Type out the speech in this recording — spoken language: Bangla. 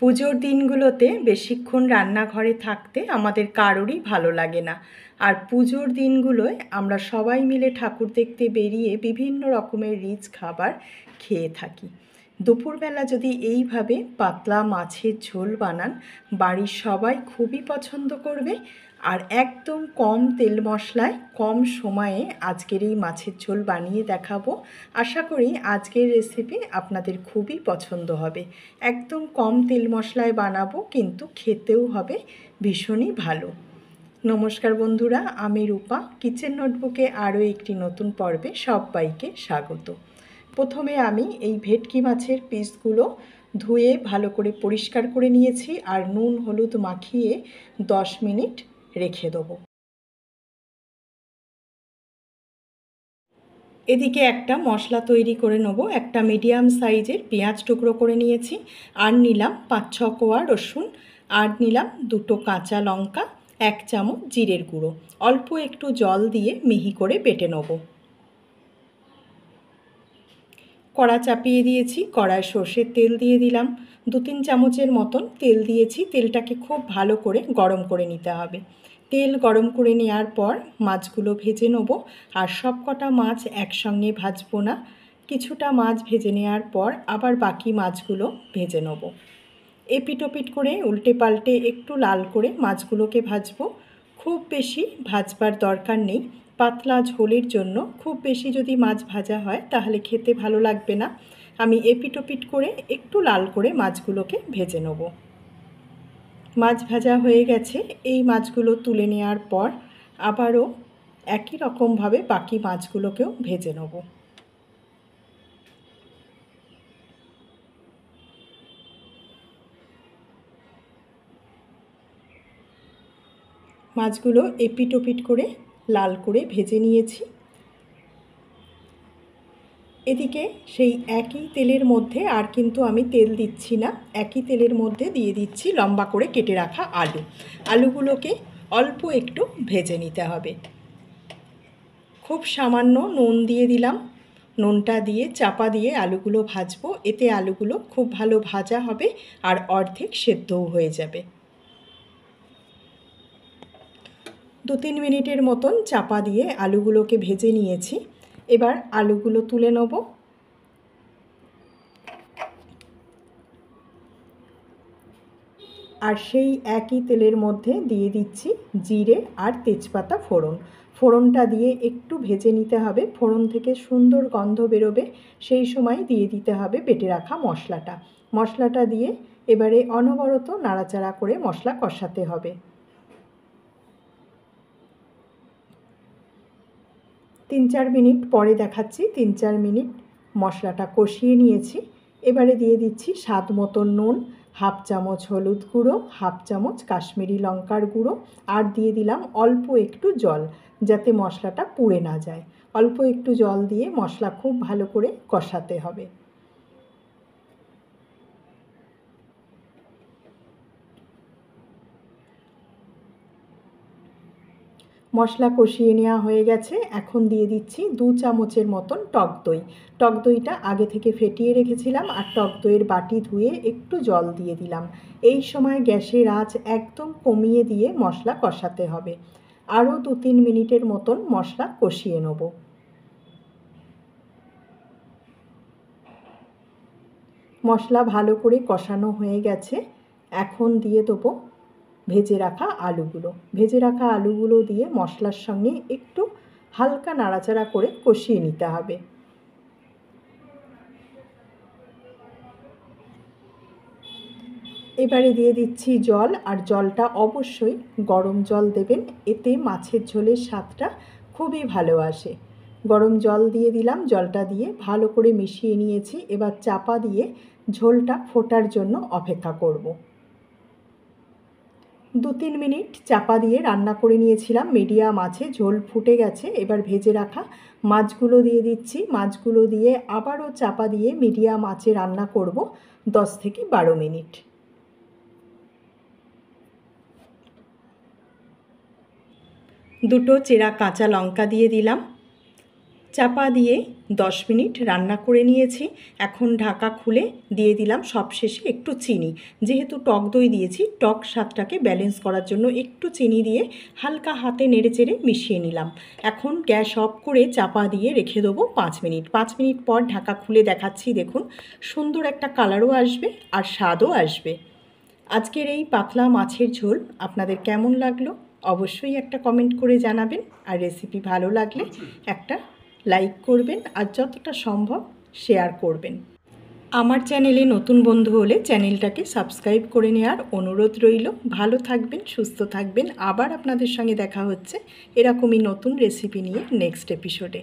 পুজোর দিনগুলোতে বেশিক্ষণ রান্নাঘরে থাকতে আমাদের কারোরই ভালো লাগে না। আর পুজোর দিনগুলোয় আমরা সবাই মিলে ঠাকুর দেখতে বেরিয়ে বিভিন্ন রকমের রিচ খাবার খেয়ে থাকি। দুপুরবেলা যদি এইভাবে পাতলা মাছের ঝোল বানান, বাড়ির সবাই খুবই পছন্দ করবে। আর একদম কম তেল মশলায় কম সময়ে আজকের এই মাছের ঝোল বানিয়ে দেখাবো। আশা করি আজকের রেসিপি আপনাদের খুবই পছন্দ হবে। একদম কম তেল মশলায় বানাবো, কিন্তু খেতেও হবে ভীষণই ভালো। নমস্কার বন্ধুরা, আমি রূপা। কিচেন নোটবুকে আরও একটি নতুন পর্বে সবাইকে স্বাগত। প্রথমে আমি এই ভেটকি মাছের পিসগুলো ধুয়ে ভালো করে পরিষ্কার করে নিয়েছি আর নুন হলুদ মাখিয়ে 10 মিনিট রেখে দেবো। এদিকে একটা মশলা তৈরি করে নেবো। একটা মিডিয়াম সাইজের পেঁয়াজ টুকরো করে নিয়েছি, আর নিলাম 5-6 কোয়া রসুন, আর নিলাম 2টো কাঁচা লঙ্কা, 1 চামচ জিরের গুঁড়ো। অল্প একটু জল দিয়ে মিহি করে বেটে নেবো। কড়া চাপিয়ে দিয়েছি, কড়ায় সর্ষের তেল দিয়ে দিলাম। 2-3 চামচের মতন তেল দিয়েছি। তেলটাকে খুব ভালো করে গরম করে নিতে হবে। তেল গরম করে নেওয়ার পর মাছগুলো ভেজে নেব। আর সব কটা মাছ একসঙ্গে ভাজবো না, কিছুটা মাছ ভেজে নেওয়ার পর আবার বাকি মাছগুলো ভেজে নেব। এপিট ওপিট করে উল্টে পাল্টে একটু লাল করে মাছগুলোকে ভাজবো। খুব বেশি ভাজবার দরকার নেই, পাতলা ঝোলের জন্য খুব বেশি যদি মাছ ভাজা হয় তাহলে খেতে ভালো লাগবে না। আমি এপিট ওপিট করে একটু লাল করে মাছগুলোকে ভেজে নেব। মাছ ভাজা হয়ে গেছে। এই মাছগুলো তুলে নেওয়ার পর আবারও একই রকমভাবে বাকি মাছগুলোকেও ভেজে নেব। মাছগুলো এপিট ওপিট করে লাল করে ভেজে নিয়েছি। এদিকে সেই একই তেলের মধ্যে আর কিন্তু আমি তেল দিচ্ছি না, একই তেলের মধ্যে দিয়ে দিচ্ছি লম্বা করে কেটে রাখা আলু। আলুগুলোকে অল্প একটু ভেজে নিতে হবে। খুব সামান্য নুন দিয়ে দিলাম। নুনটা দিয়ে চাপা দিয়ে আলুগুলো ভাজবো। এতে আলুগুলো খুব ভালো ভাজা হবে আর অর্ধেক সেদ্ধও হয়ে যাবে। 2-3 মিনিটের মতন চাপা দিয়ে আলুগুলোকে ভেজে নিয়েছি। এবার আলুগুলো তুলে নেব। আর সেই একই তেলের মধ্যে দিয়ে দিচ্ছি জিরে আর তেজপাতা ফোড়ন। ফোড়নটা দিয়ে একটু ভেজে নিতে হবে। ফোড়ন থেকে সুন্দর গন্ধ বেরোবে, সেই সময় দিয়ে দিতে হবে বেটে রাখা মশলাটা। মশলাটা দিয়ে এবারে অনবরত নাড়াচাড়া করে মশলা কষাতে হবে। 3-4 মিনিট পরে দেখাচ্ছি। 3-4 মিনিট মশলাটা কষিয়ে নিয়েছি। এবারে দিয়ে দিচ্ছি স্বাদ মতন নুন, 1/2 চামচ হলুদ গুঁড়ো, 1/2 চামচ কাশ্মীরি লঙ্কার গুঁড়ো, আর দিয়ে দিলাম অল্প একটু জল, যাতে মশলাটা পুড়ে না যায়। অল্প একটু জল দিয়ে মশলা খুব ভালো করে কষাতে হবে। মশলা কষিয়ে নেওয়া হয়ে গেছে। এখন দিয়ে দিচ্ছি 2 চামচের মতন টক দই। টক দইটা আগে থেকে ফেটিয়ে রেখেছিলাম, আর টক দইয়ের বাটি ধুয়ে একটু জল দিয়ে দিলাম। এই সময় গ্যাসের আঁচ একদম কমিয়ে দিয়ে মশলা কষাতে হবে। আরও 2-3 মিনিটের মতন মশলা কষিয়ে নেব। মশলা ভালো করে কষানো হয়ে গেছে। এখন দিয়ে দেবো ভেজে রাখা আলুগুলো। ভেজে রাখা আলুগুলো দিয়ে মশলার সঙ্গে একটু হালকা নাড়াচাড়া করে কষিয়ে নিতে হবে। এবারে দিয়ে দিচ্ছি জল, আর জলটা অবশ্যই গরম জল দেবেন, এতে মাছের ঝোলের স্বাদটা খুবই ভালো আসে। গরম জল দিয়ে দিলাম। জলটা দিয়ে ভালো করে মিশিয়ে নিয়েছি। এবার চাপা দিয়ে ঝোলটা ফোটার জন্য অপেক্ষা করব। 2-3 মিনিট চাপা দিয়ে রান্না করে নিয়েছিলাম। মিডিয়াম আছে, ঝোল ফুটে গেছে। এবার ভেজে রাখা মাছগুলো দিয়ে দিচ্ছি। মাছগুলো দিয়ে আবারও চাপা দিয়ে মিডিয়াম আঁচে রান্না করব 10 থেকে 12 মিনিট। দুটো চেরা কাঁচা লঙ্কা দিয়ে দিলাম। চাপা দিয়ে 10 মিনিট রান্না করে নিয়েছি। এখন ঢাকা খুলে দিয়ে দিলাম সবশেষে একটু চিনি। যেহেতু টক দই দিয়েছি, টক স্বাদটাকে ব্যালেন্স করার জন্য একটু চিনি দিয়ে হালকা হাতে নেড়েচেড়ে মিশিয়ে নিলাম। এখন গ্যাস অফ করে চাপা দিয়ে রেখে দেবো 5 মিনিট। 5 মিনিট পর ঢাকা খুলে দেখাচ্ছি, দেখুন সুন্দর একটা কালারও আসবে আর স্বাদও আসবে। আজকের এই পাতলা মাছের ঝোল আপনাদের কেমন লাগলো অবশ্যই একটা কমেন্ট করে জানাবেন। আর রেসিপি ভালো লাগলে একটা লাইক করবেন আর যতটা সম্ভব শেয়ার করবেন। আমার চ্যানেলে নতুন বন্ধু হলে চ্যানেলটাকে সাবস্ক্রাইব করে নেওয়ার অনুরোধ রইল। ভালো থাকবেন, সুস্থ থাকবেন। আবার আপনাদের সঙ্গে দেখা হচ্ছে এরকমই নতুন রেসিপি নিয়ে নেক্সট এপিসোডে।